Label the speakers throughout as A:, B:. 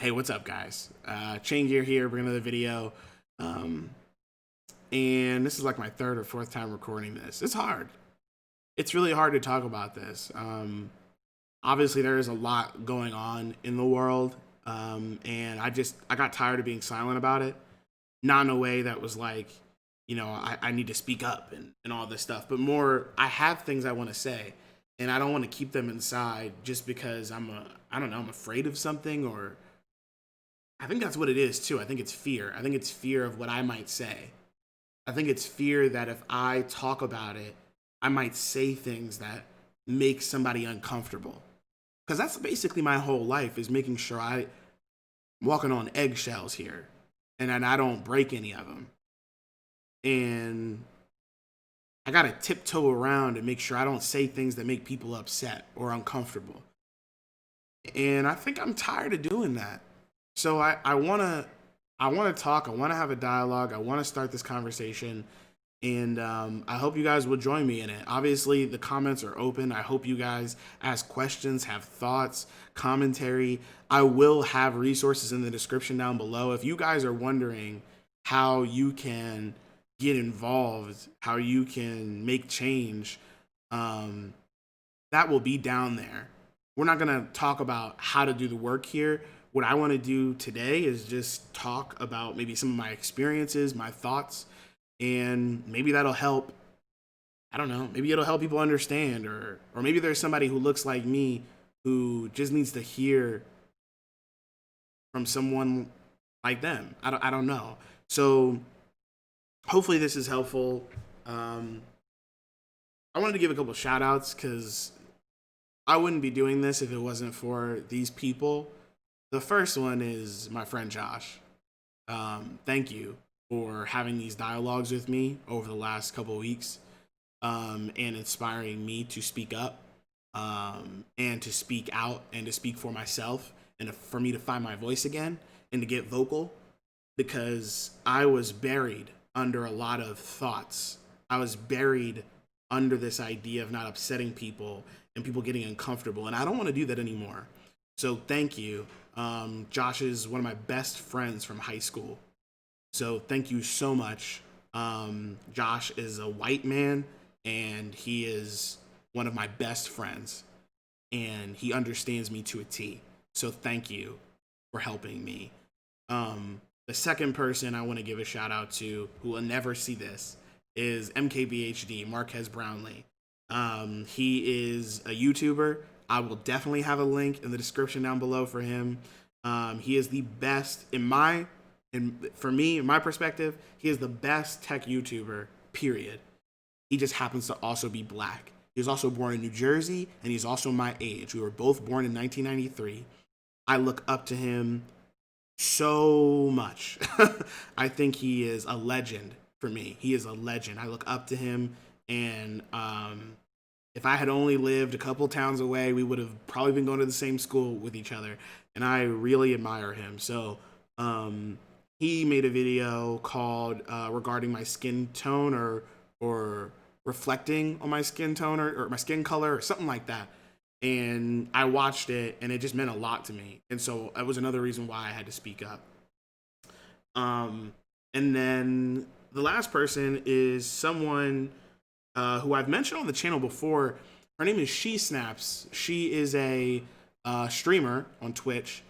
A: Hey, what's up, guys? Chain Gear here, bringing another video. Um, and this is like my third or fourth time recording this. It's hard. It's really hard to talk about this. Obviously, there is a lot going on in the world. And I got tired of being silent about it. Not in a way that was like, I need to speak up and all this stuff, but more, I have things I want to say. And I don't want to keep them inside just because I don't know, I'm afraid of something, or I think that's what it is too. I think it's fear. I think it's fear of what I might say. I think it's fear that if I talk about it, I might say things that make somebody uncomfortable. Because that's basically my whole life, is making sure I'm walking on eggshells here and I don't break any of them. And I got to tiptoe around and make sure I don't say things that make people upset or uncomfortable. And I think I'm tired of doing that. So I wanna talk. I wanna have a dialogue. I wanna start this conversation, and I hope you guys will join me in it. Obviously, the comments are open. I hope you guys ask questions, have thoughts, commentary. I will have resources in the description down below. If you guys are wondering how you can get involved, how you can make change, um, that will be down there. We're not going to talk about how to do the work here. What I want to do today is just talk about maybe some of my experiences, my thoughts, and maybe that'll help. I don't know. Maybe it'll help people understand, or maybe there's somebody who looks like me who just needs to hear from someone like them. I don't know. So hopefully this is helpful. Um, I wanted to give a couple shout outs because I wouldn't be doing this if it wasn't for these people. The first one is my friend Josh. Thank you for having these dialogues with me over the last couple of weeks, and inspiring me to speak up, and to speak out and to speak for myself, and for me to find my voice again and to get vocal, because I was buried under a lot of thoughts. I was buried under this idea of not upsetting people and people getting uncomfortable. And I don't want to do that anymore. So thank you. Josh is one of my best friends from high school. So thank you so much. Josh is a white man and he is one of my best friends and he understands me to a T. So thank you for helping me. The second person I want to give a shout out to, who will never see this, is MKBHD, Marquez Brownlee. He is a YouTuber. I will definitely have a link in the description down below for him. He is the best for me, in my perspective, he is the best tech YouTuber, period. He just happens to also be black. He was also born in New Jersey, and he's also my age. We were both born in 1993. I look up to him so much. I think he is a legend for me. He is a legend. I look up to him, and if I had only lived a couple towns away, we would have probably been going to the same school with each other. And I really admire him. So he made a video called regarding my skin tone, or reflecting on my skin tone, or my skin color, or something like that. And I watched it, and it just meant a lot to me. And so that was another reason why I had to speak up. And then the last person is someone who I've mentioned on the channel before. Her name is She Snaps. She is a streamer on Twitch.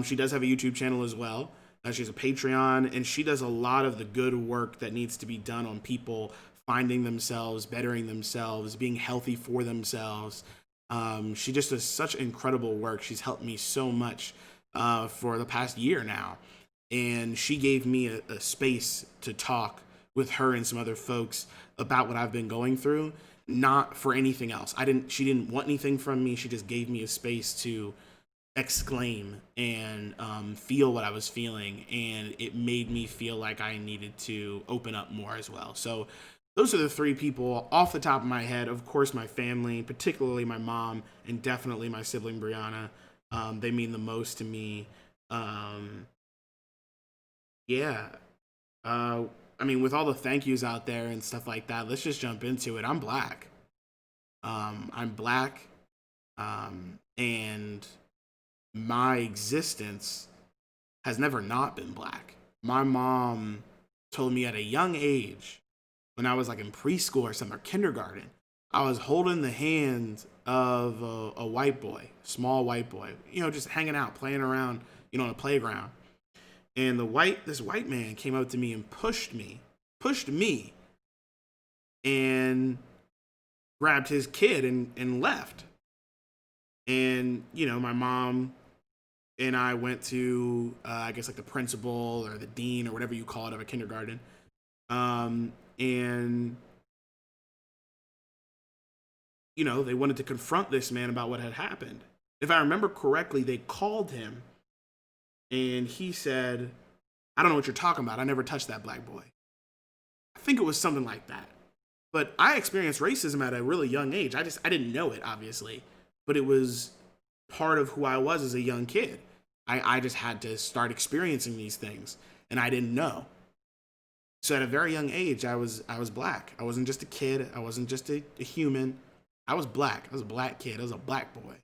A: She does have a YouTube channel as well. She has a Patreon, and she does a lot of the good work that needs to be done on people finding themselves, bettering themselves, being healthy for themselves. She just does such incredible work. She's helped me so much for the past year now. And she gave me a space to talk with her and some other folks about what I've been going through, not for anything else. She didn't want anything from me. She just gave me a space to exclaim and feel what I was feeling. And it made me feel like I needed to open up more as well. So those are the three people off the top of my head. Of course, my family, particularly my mom, and definitely my sibling Brianna. They mean the most to me. Yeah. I mean, with all the thank yous out there and stuff like that, let's just jump into it. I'm black. I'm black. And my existence has never not been black. My mom told me at a young age, when I was like in preschool or something, or kindergarten, I was holding the hand of a white boy, small white boy, just hanging out, playing around, on a playground. And this white man came up to me and pushed me, and grabbed his kid and left. And, my mom and I went to, I guess, like the principal or the dean or whatever you call it of a kindergarten. And, they wanted to confront this man about what had happened. If I remember correctly, they called him and he said, "I don't know what you're talking about. I never touched that black boy." I think it was something like that. But I experienced racism at a really young age. I didn't know it, obviously, but it was part of who I was as a young kid. I just had to start experiencing these things, and I didn't know. So at a very young age, I was black. I wasn't just a kid. I wasn't just a human. I was black. I was a black kid. I was a black boy.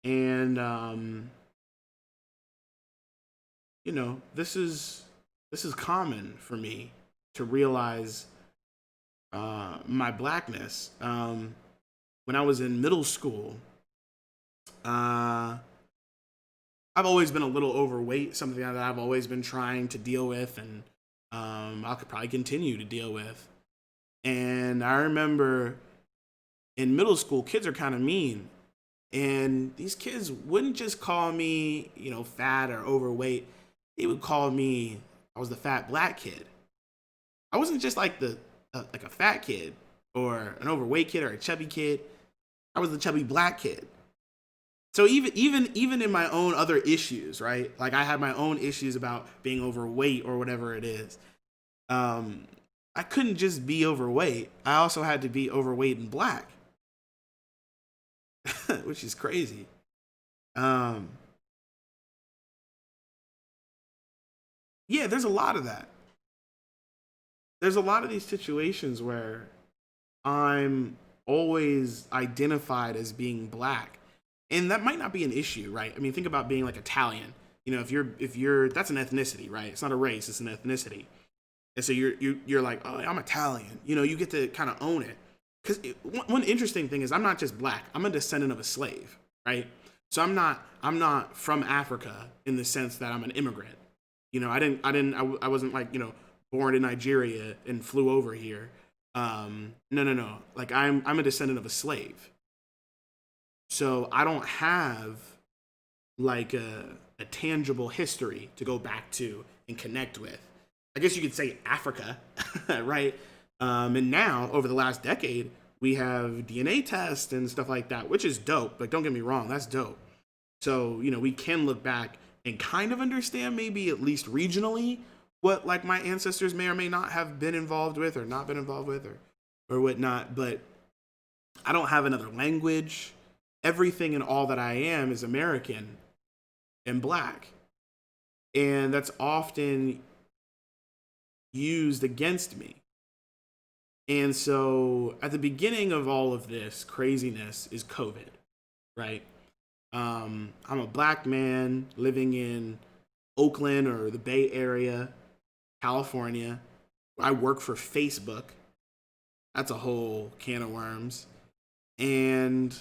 A: And this is common for me to realize my blackness. When I was in middle school, I've always been a little overweight, something that I've always been trying to deal with, and I'll probably continue to deal with. And I remember in middle school, kids are kind of mean. And these kids wouldn't just call me, fat or overweight. They would call me, I was the fat black kid. I wasn't just like like a fat kid or an overweight kid or a chubby kid. I was the chubby black kid. So even in my own other issues, right? Like I had my own issues about being overweight or whatever it is. I couldn't just be overweight. I also had to be overweight and black, which is crazy. Yeah, there's a lot of that. There's a lot of these situations where I'm always identified as being black. And that might not be an issue, right? I mean, think about being like Italian. If you're that's an ethnicity, right? It's not a race, it's an ethnicity. And so you're like, "Oh, I'm Italian." You get to kind of own it. Cuz one interesting thing is I'm not just black. I'm a descendant of a slave, right? So I'm not from Africa in the sense that I'm an immigrant. I wasn't like, born in Nigeria and flew over here. No. Like I'm a descendant of a slave. So I don't have like a tangible history to go back to and connect with. I guess you could say Africa, right? And now over the last decade, we have DNA tests and stuff like that, which is dope. Like, don't get me wrong, that's dope. So, we can look back and kind of understand maybe at least regionally what like my ancestors may or may not have been involved with or not been involved with or whatnot. But I don't have another language. Everything and all that I am is American and black. And that's often used against me. And so at the beginning of all of this craziness is COVID, right? I'm a black man living in Oakland or the Bay Area, California. I work for Facebook. That's a whole can of worms. And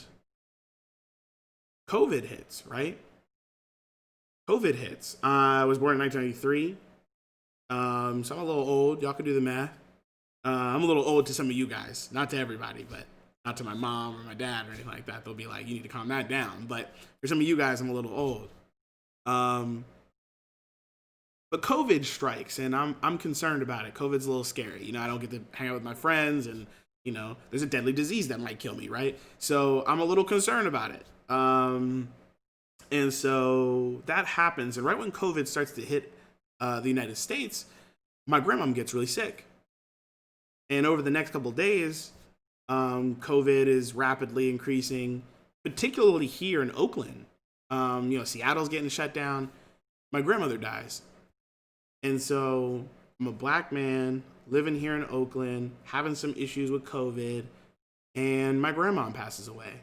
A: COVID hits, right? COVID hits. I was born in 1993. So I'm a little old. Y'all can do the math. I'm a little old to some of you guys, not to everybody, but not to my mom or my dad or anything like that. They'll be like, "You need to calm that down." But for some of you guys, I'm a little old. But COVID strikes, and I'm concerned about it. COVID's a little scary. I don't get to hang out with my friends, and there's a deadly disease that might kill me, right? So I'm a little concerned about it. And so that happens, and right when COVID starts to hit the United States, my grandmom gets really sick. And over the next couple of days, COVID is rapidly increasing, particularly here in Oakland. Seattle's getting shut down. My grandmother dies. And so I'm a black man living here in Oakland, having some issues with COVID, and my grandma passes away.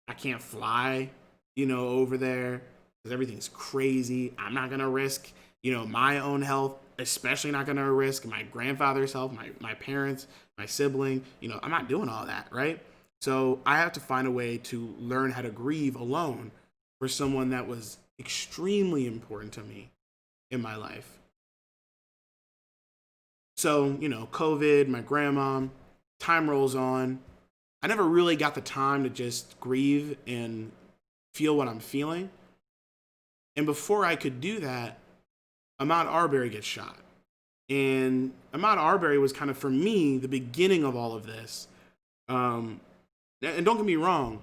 A: I can't fly, over there. because everything's crazy. I'm not gonna risk, my own health, especially not gonna risk my grandfather's health, my parents, my sibling. I'm not doing all that, right? So I have to find a way to learn how to grieve alone for someone that was extremely important to me in my life. So, COVID, my grandma, time rolls on. I never really got the time to just grieve and feel what I'm feeling. And before I could do that, Ahmaud Arbery gets shot. And Ahmaud Arbery was kind of, for me, the beginning of all of this. And don't get me wrong,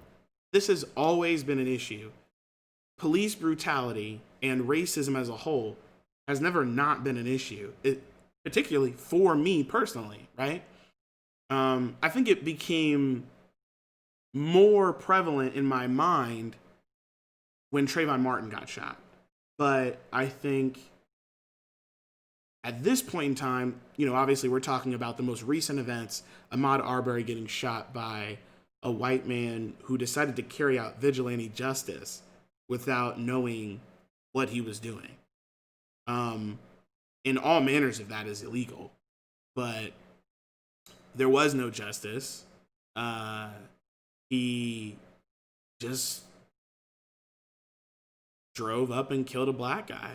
A: this has always been an issue. Police brutality and racism as a whole has never not been an issue, particularly for me personally, right? I think it became more prevalent in my mind when Trayvon Martin got shot. But I think at this point in time, obviously we're talking about the most recent events, Ahmaud Arbery getting shot by a white man who decided to carry out vigilante justice without knowing what he was doing. In all manners of that is illegal, but there was no justice. He just drove up and killed a black guy.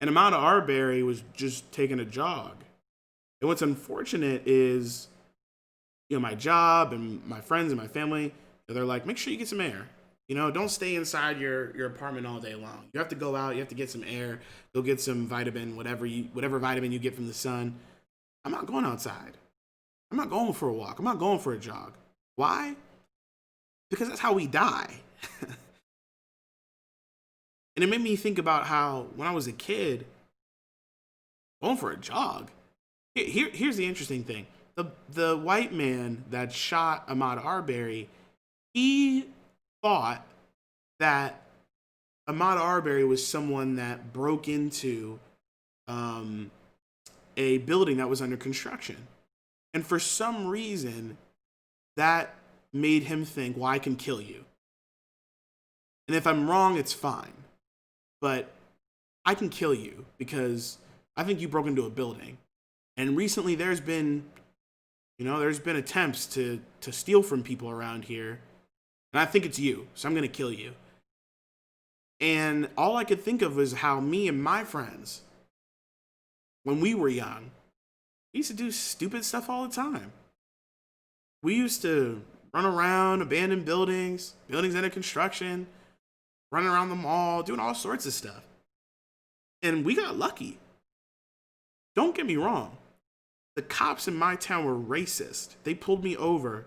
A: And Ahmaud Arbery was just taking a jog. And what's unfortunate is, my job and my friends and my family, they're like, make sure you get some air. Don't stay inside your apartment all day long. You have to go out, you have to get some air, go get some vitamin, whatever vitamin you get from the sun. I'm not going outside. I'm not going for a walk. I'm not going for a jog. Why? Because that's how we die. And it made me think about how when I was a kid, going for a jog. Here's the interesting thing. The white man that shot Ahmaud Arbery, he thought that Ahmaud Arbery was someone that broke into a building that was under construction. And for some reason, that made him think, well, I can kill you. And if I'm wrong, it's fine. But I can kill you because I think you broke into a building. And recently there's been attempts to steal from people around here. And I think it's you, so I'm going to kill you. And all I could think of was how me and my friends, when we were young, we used to do stupid stuff all the time. We used to run around abandoned buildings under construction, running around the mall, doing all sorts of stuff. And we got lucky. Don't get me wrong. The cops in my town were racist. They pulled me over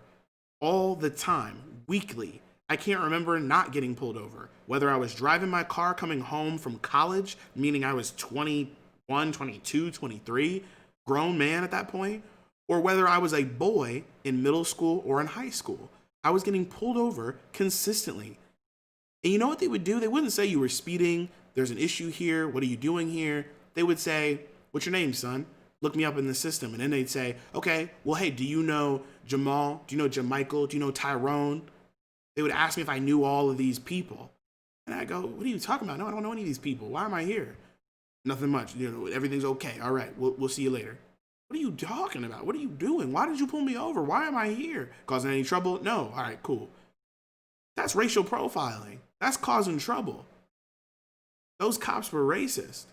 A: all the time, weekly. I can't remember not getting pulled over. Whether I was driving my car coming home from college, meaning I was 21, 22, 23, grown man at that point, or whether I was a boy in middle school or in high school, I was getting pulled over consistently. And you know what they would do? They wouldn't say you were speeding, there's an issue here, what are you doing here? They would say, what's your name, son? Look me up in the system. And then they'd say, okay, well, hey, do you know Jamal? Do you know Jamichael? Do you know Tyrone? They would ask me if I knew all of these people. And I go, what are you talking about? No, I don't know any of these people. Why am I here? Nothing much. Everything's okay. All right, we'll see you later. What are you talking about? What are you doing? Why did you pull me over? Why am I here? Causing any trouble? No. All right, cool. That's racial profiling. That's causing trouble. Those cops were racist.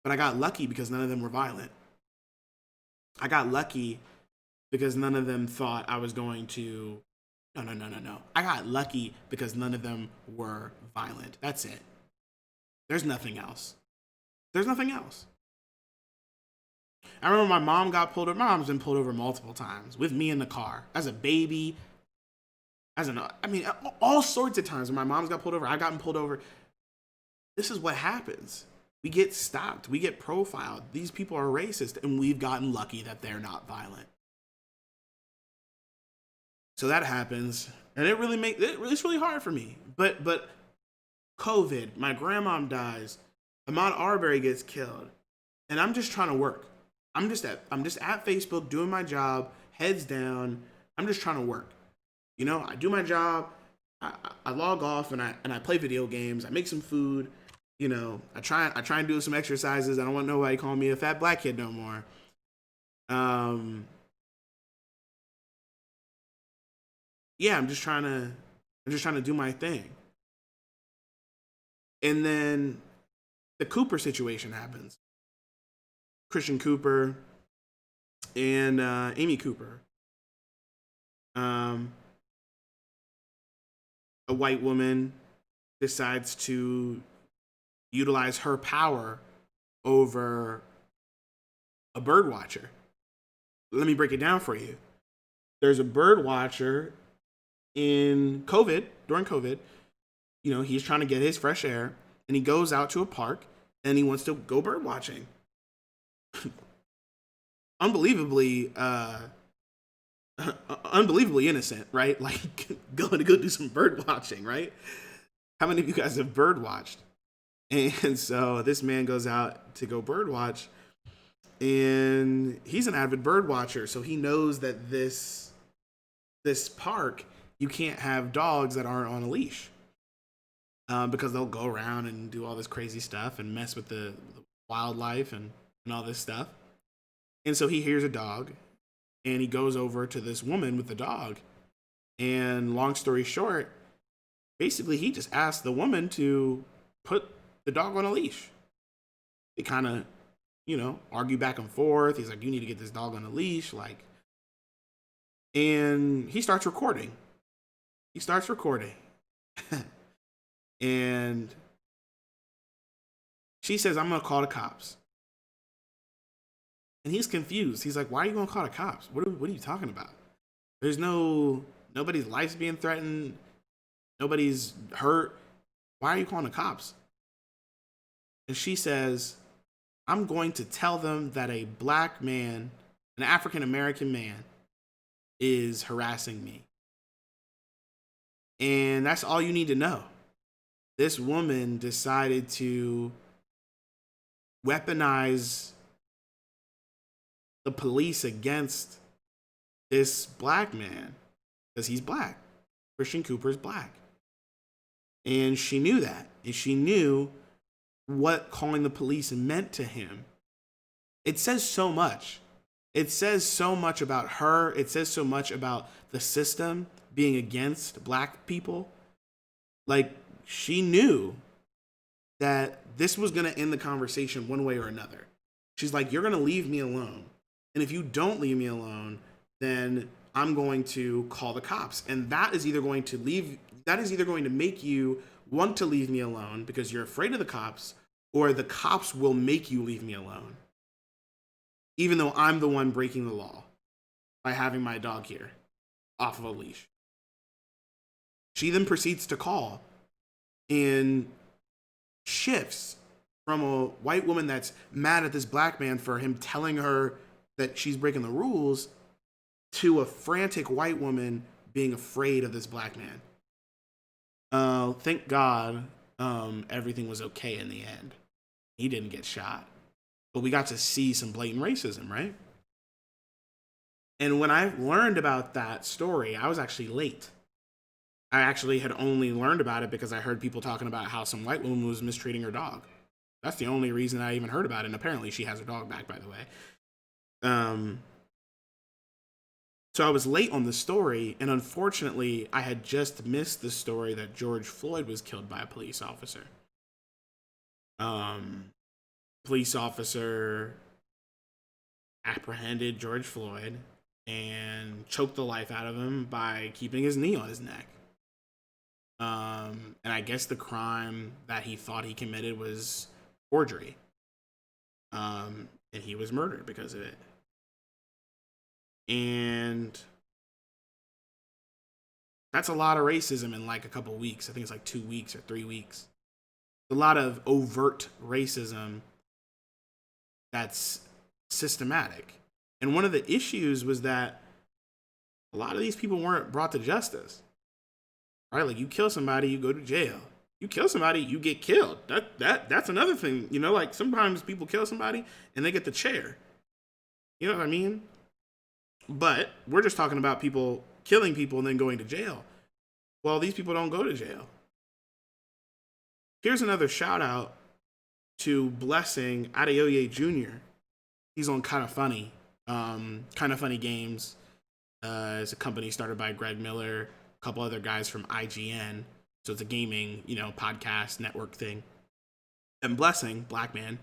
A: But I got lucky because none of them were violent. I got lucky because none of them thought I was going to... No. I got lucky because none of them were violent. That's it. There's nothing else. There's nothing else. I remember my mom got pulled over. My mom's been pulled over multiple times with me in the car as a baby. All sorts of times when my mom's got pulled over, I gotten pulled over. This is what happens. We get stopped. We get profiled. These people are racist, and we've gotten lucky that they're not violent. So that happens, and it's really hard for me. But COVID, my grandmom dies, Ahmaud Arbery gets killed, and I'm just trying to work. I'm just at Facebook doing my job, heads down. I'm just trying to work. I do my job. I log off and I play video games. I make some food. You know, I try and do some exercises. I don't want nobody calling me a fat black kid no more. Um, yeah, I'm just trying to do my thing. And then the Cooper situation happens. Christian Cooper and Amy Cooper. Um, a white woman decides to utilize her power over a bird watcher. Let me break it down for you. There's a bird watcher in COVID, during COVID. You know, he's trying to get his fresh air and he goes out to a park and he wants to go bird watching. Unbelievably, unbelievably innocent, right? Like going to go do some bird watching, right? How many of you guys have bird watched? And so this man goes out to go bird watch, and he's an avid bird watcher, so he knows that this park you can't have dogs that aren't on a leash, because they'll go around and do all this crazy stuff and mess with the wildlife and all this stuff. And so he hears a dog, and he goes over to this woman with the dog. And long story short, basically he just asked the woman to put the dog on a leash. They kind of, you know, argue back and forth. He's like, you need to get this dog on a leash. Like, and he starts recording. And she says, I'm going to call the cops. And he's confused. He's like, why are you going to call the cops? What are you talking about? Nobody's life's being threatened. Nobody's hurt. Why are you calling the cops? And she says, I'm going to tell them that a black man, an African American man, is harassing me. And that's all you need to know. This woman decided to weaponize the police against this black man because he's black. Christian Cooper's black. And she knew that. And she knew what calling the police meant to him. It says so much. It says so much about her. It says so much about the system being against black people. Like, she knew that this was going to end the conversation one way or another. She's like, you're going to leave me alone. And if you don't leave me alone, then I'm going to call the cops. And that is either going to make you want to leave me alone because you're afraid of the cops, or the cops will make you leave me alone. Even though I'm the one breaking the law by having my dog here off of a leash. She then proceeds to call and shifts from a white woman that's mad at this black man for him telling her that she's breaking the rules to a frantic white woman being afraid of this black man. Thank God everything was okay in the end. He didn't get shot. But we got to see some blatant racism, right? And when I learned about that story, I was actually late. I actually had only learned about it because I heard people talking about how some white woman was mistreating her dog. That's the only reason I even heard about it. And apparently she has her dog back, by the way. So I was late on the story, and unfortunately, I had just missed the story that George Floyd was killed by a police officer. Police officer apprehended George Floyd and choked the life out of him by keeping his knee on his neck. And I guess the crime that he thought he committed was forgery. And he was murdered because of it. And that's a lot of racism in like a couple weeks. I think it's like 2 weeks or 3 weeks. A lot of overt racism that's systematic. And one of the issues was that a lot of these people weren't brought to justice. Right? Like, you kill somebody, you go to jail. You kill somebody, you get killed. That's another thing. You know, like sometimes people kill somebody and they get the chair. You know what I mean? But we're just talking about people killing people and then going to jail. Well, these people don't go to jail. Here's another shout out to Blessing Adeoye Jr. He's on Kind of Funny. Kind of Funny Games is a company started by Greg Miller, a couple other guys from IGN. So it's a gaming, podcast network thing. And Blessing, black man,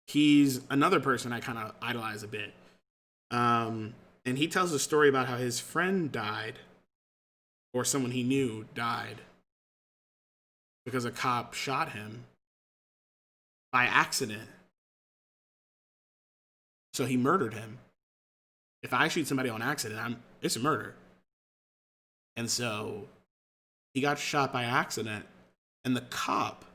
A: he's another person I kind of idolize a bit. And he tells a story about how his friend died, or someone he knew died, because a cop shot him by accident. So he murdered him. If I shoot somebody on accident, it's a murder. And so he got shot by accident, and the cop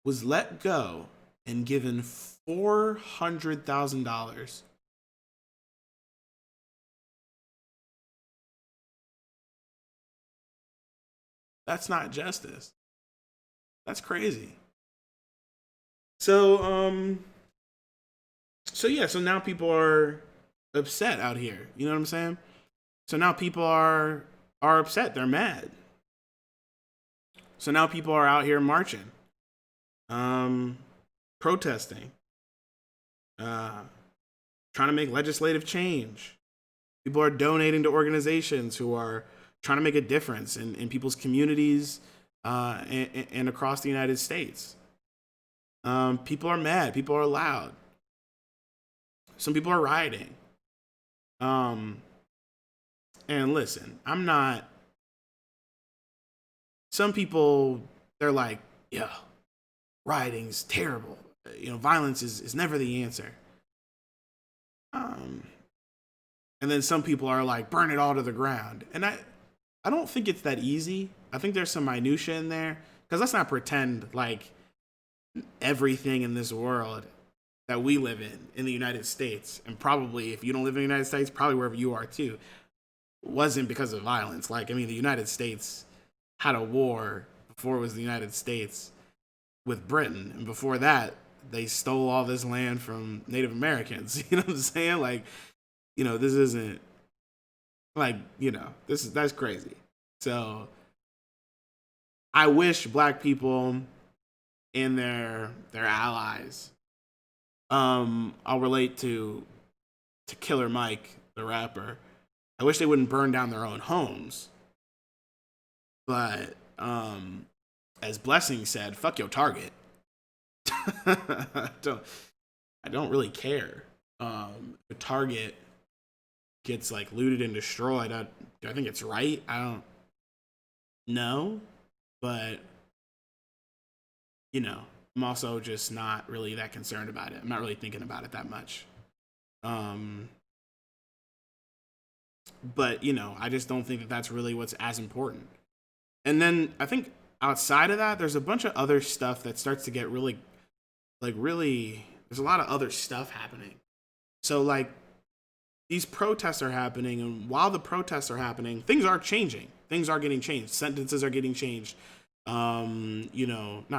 A: was let go and given $400,000. That's not justice. That's crazy. So so now people are upset out here. You know what I'm saying? So now people are upset. They're mad. So now people are out here marching, protesting, trying to make legislative change. People are donating to organizations who are trying to make a difference in people's communities and across the United States. People are mad. People are loud. Some people are rioting. And listen, some people, they're like, yeah, rioting's terrible. Violence is never the answer. And then some people are like, burn it all to the ground. And I don't think it's that easy. I think there's some minutia in there. Because let's not pretend like everything in this world that we live in the United States, and probably if you don't live in the United States, probably wherever you are too, wasn't because of violence. The United States had a war before it was the United States with Britain. And before that, they stole all this land from Native Americans. You know what I'm saying? This isn't that's crazy. So I wish black people and their allies, I'll relate to Killer Mike, the rapper. I wish they wouldn't burn down their own homes. But as Blessing said, fuck your target. I don't really care. The target gets looted and destroyed. Do I think it's right? I don't know. But I'm also just not really that concerned about it. I'm not really thinking about it that much. But I just don't think that that's really what's as important. And then I think outside of that, there's a bunch of other stuff that starts to get really, there's a lot of other stuff happening. So these protests are happening, and while the protests are happening, things are changing. Things are getting changed. Sentences are getting changed. Not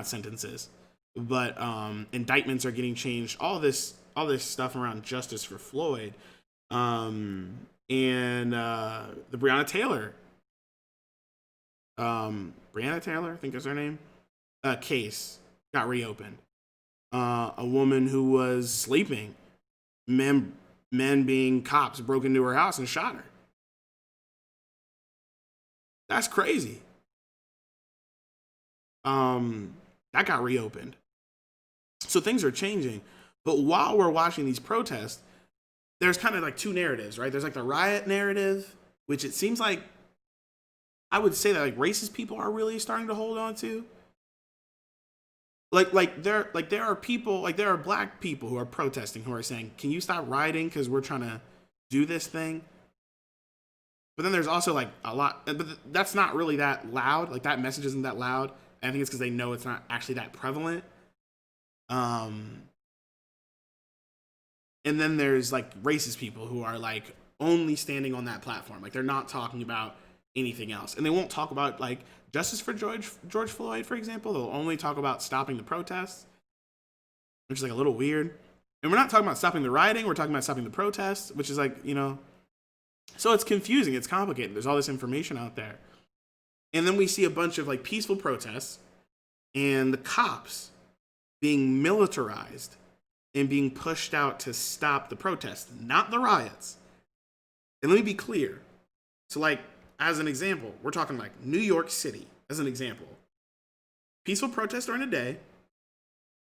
A: sentences, but indictments are getting changed. All this stuff around justice for Floyd, and the Breonna Taylor, I think is her name, case got reopened. A woman who was sleeping, men being cops, broke into her house and shot her. That's crazy. That got reopened. So things are changing. But while we're watching these protests, there's kind of two narratives, right? There's the riot narrative, which it seems like I would say that racist people are really starting to hold on to. There are people, there are black people who are protesting, who are saying, can you stop rioting because we're trying to do this thing? But then there's also a lot, but that's not really that loud. That message isn't that loud. I think it's because they know it's not actually that prevalent. And then there's racist people who are only standing on that platform. They're not talking about anything else. And they won't talk about justice for George Floyd, for example. They'll only talk about stopping the protests, which is a little weird. And we're not talking about stopping the rioting. We're talking about stopping the protests, which is So it's confusing, it's complicated. There's all this information out there. And then we see a bunch of like peaceful protests and the cops being militarized and being pushed out to stop the protests, not the riots. And let me be clear. So, like, as an example, we're talking like New York City, as an example. Peaceful protests during the day,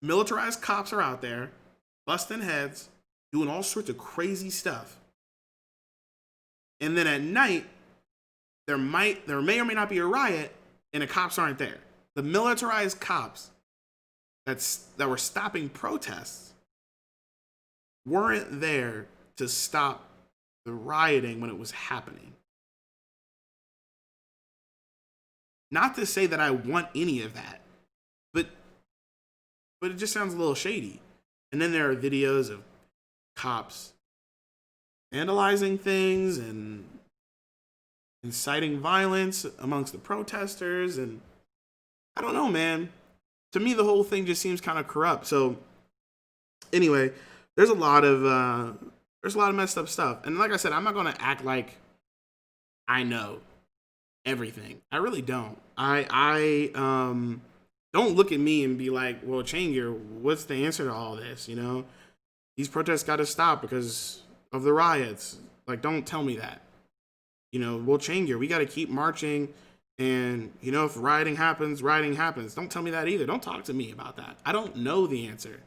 A: militarized cops are out there, busting heads, doing all sorts of crazy stuff. And then at night, there may or may not be a riot, and the cops aren't there. The militarized cops that were stopping protests weren't there to stop the rioting when it was happening. Not to say that I want any of that, but it just sounds a little shady. And then there are videos of cops vandalizing things and inciting violence amongst the protesters, and I don't know, man. To me, the whole thing just seems kind of corrupt. So anyway, there's a lot of messed up stuff. And like I said, I'm not gonna act like I know everything. I really don't. I don't look at me and be like, well, Changer, what's the answer to all this? You know, these protests got to stop because of the riots. Like, don't tell me that. You know, well, Changer, we got to keep marching. And, you know, if rioting happens, rioting happens. Don't tell me that either. Don't talk to me about that. I don't know the answer.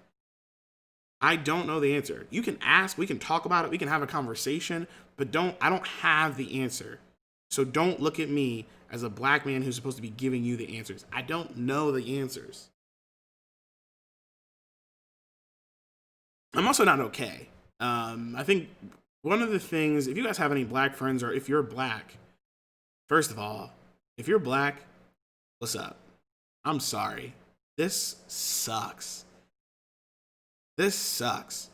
A: I don't know the answer. You can ask, we can talk about it, we can have a conversation, but I don't have the answer. So don't look at me as a black man who's supposed to be giving you the answers. I don't know the answers. I'm also not okay. I think one of the things, if you guys have any black friends or if you're black, first of all, if you're black, what's up? I'm sorry. This sucks. This sucks.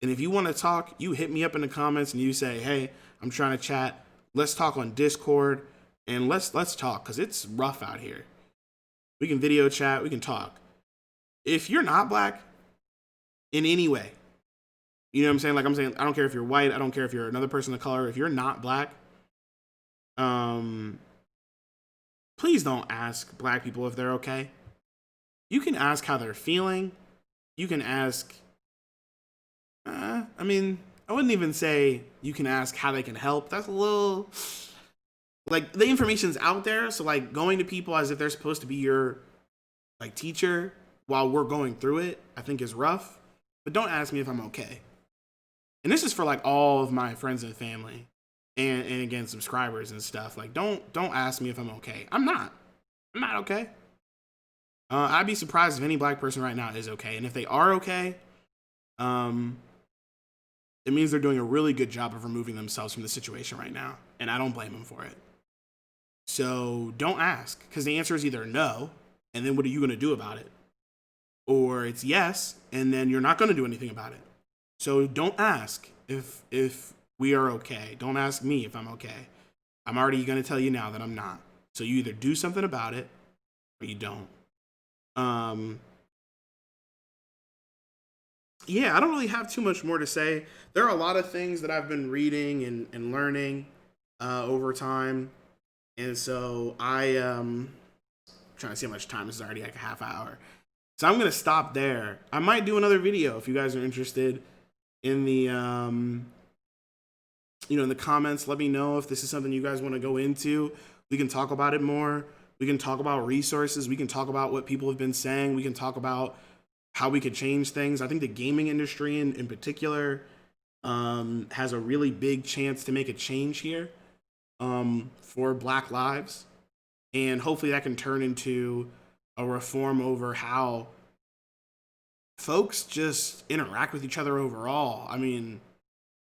A: And if you want to talk, you hit me up in the comments and you say, hey, I'm trying to chat. Let's talk on Discord and let's talk, because it's rough out here. We can video chat, we can talk. If you're not black in any way, you know what I'm saying? Like I'm saying, I don't care if you're white, I don't care if you're another person of color. If you're not black, please don't ask black people if they're okay. You can ask how they're feeling. You can ask, I wouldn't even say you can ask how they can help. That's a little, like, the information's out there. So, like, going to people as if they're supposed to be your, like, teacher while we're going through it, I think is rough. But don't ask me if I'm okay. And this is for, like, all of my friends and family and again, subscribers and stuff. Like, don't ask me if I'm okay. I'm not okay. I'd be surprised if any black person right now is okay. And if they are okay, it means they're doing a really good job of removing themselves from the situation right now. And I don't blame them for it. So don't ask, because the answer is either no, and then what are you going to do about it? Or it's yes, and then you're not going to do anything about it. So don't ask if we are okay. Don't ask me if I'm okay. I'm already going to tell you now that I'm not. So you either do something about it or you don't. Yeah, I don't really have too much more to say. There are a lot of things that I've been reading and learning over time. And so I'm trying to see how much time. This is already like a half hour. So I'm going to stop there. I might do another video if you guys are interested in the, in the comments. Let me know if this is something you guys want to go into. We can talk about it more. We can talk about resources. We can talk about what people have been saying. We can talk about how we could change things. I think the gaming industry in particular has a really big chance to make a change here for Black lives. And hopefully that can turn into a reform over how folks just interact with each other overall. I mean,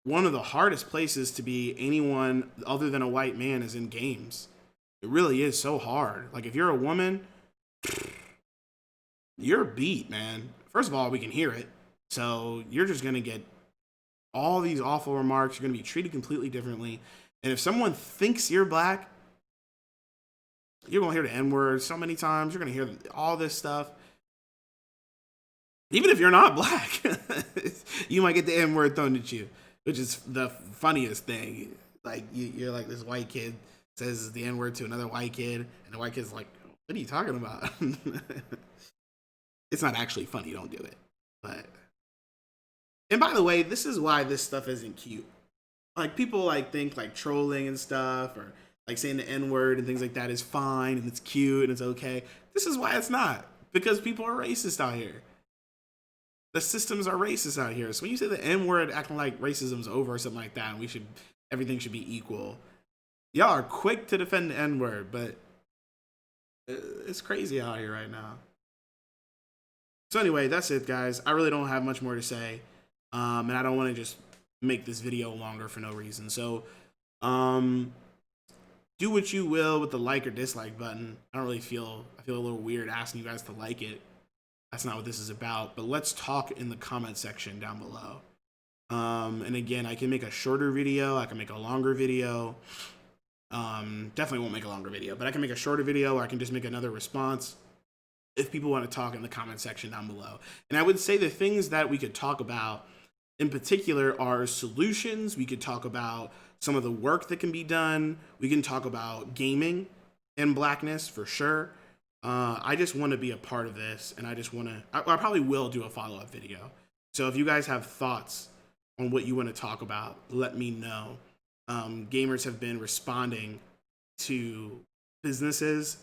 A: one of the hardest places to be anyone other than a white man is in games. It really is so hard. Like, if you're a woman, you're beat, man. First of all, we can hear it. So you're just going to get all these awful remarks. You're going to be treated completely differently. And if someone thinks you're black, you're going to hear the N-word so many times. You're going to hear all this stuff. Even if you're not black, you might get the N-word thrown at you, which is the funniest thing. Like you're like this white kid says the N word to another white kid, and the white kid's like, "What are you talking about?" It's not actually funny. Don't do it. But and by the way, this is why this stuff isn't cute. Like people like think like trolling and stuff, or like saying the N word and things like that is fine and it's cute and it's okay. This is why it's not, because people are racist out here. The systems are racist out here. So when you say the N word, acting like racism's over or something like that, and everything should be equal. Y'all are quick to defend the N word, but it's crazy out here right now. So anyway, that's it, guys. I really don't have much more to say, and I don't want to just make this video longer for no reason. So, do what you will with the like or dislike button. I don't really feel. I feel a little weird asking you guys to like it. That's not what this is about. But let's talk in the comment section down below. And again, I can make a shorter video. I can make a longer video. Definitely won't make a longer video, but I can make a shorter video, or I can just make another response if people want to talk in the comment section down below. And I would say the things that we could talk about in particular are solutions. We could talk about some of the work that can be done. We can talk about gaming and Blackness for sure. I just want to be a part of this, and I just want to, I probably will do a follow-up video. So if you guys have thoughts on what you want to talk about, let me know. Gamers have been responding to businesses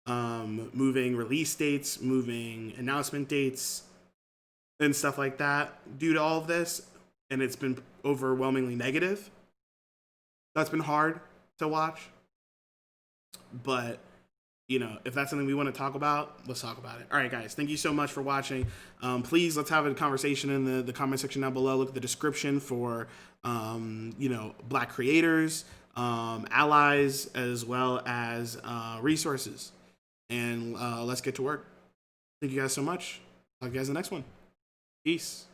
A: moving release dates, moving announcement dates, and stuff like that due to all of this, and it's been overwhelmingly negative. That's been hard to watch, but you know, if that's something we want to talk about, let's talk about it. All right, guys, thank you so much for watching. Please, let's have a conversation in the comment section down below. Look at the description for, you know, Black creators, allies, as well as resources. And let's get to work. Thank you guys so much. Talk to you guys in the next one. Peace.